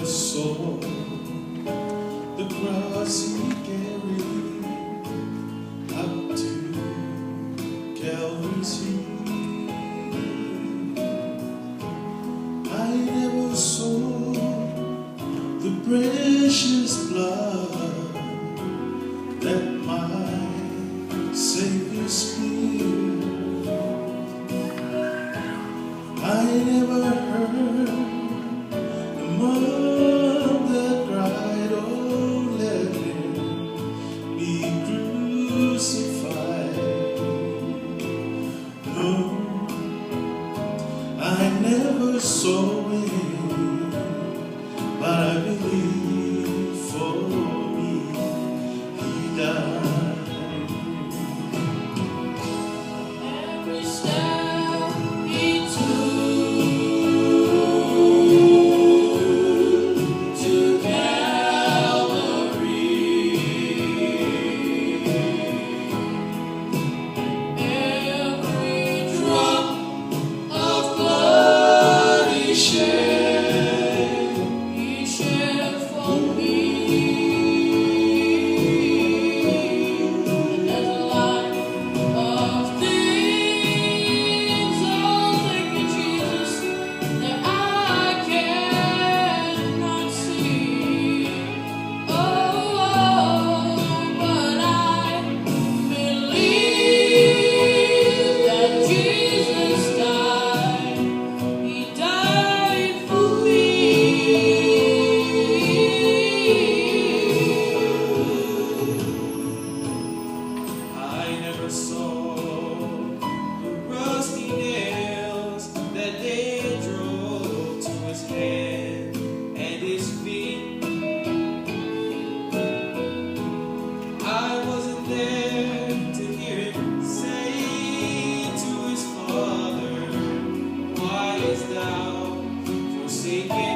never saw the cross he carried up to Calvary's hill. I never saw the precious blood that my Savior spilled. I never heard the mother cried, oh, let him be crucified. No, I never saw him, but I believe for me he died. Every step he took to Calvary, every drop of blood he shed for me. And there's a lot of things, oh, thank you, Jesus, that I cannot see. Oh, but I believe that Jesus died. He died for me. I never saw the rusty nails that they drove to his hands and his feet. I wasn't there to hear him say to his father, why hast thou forsaken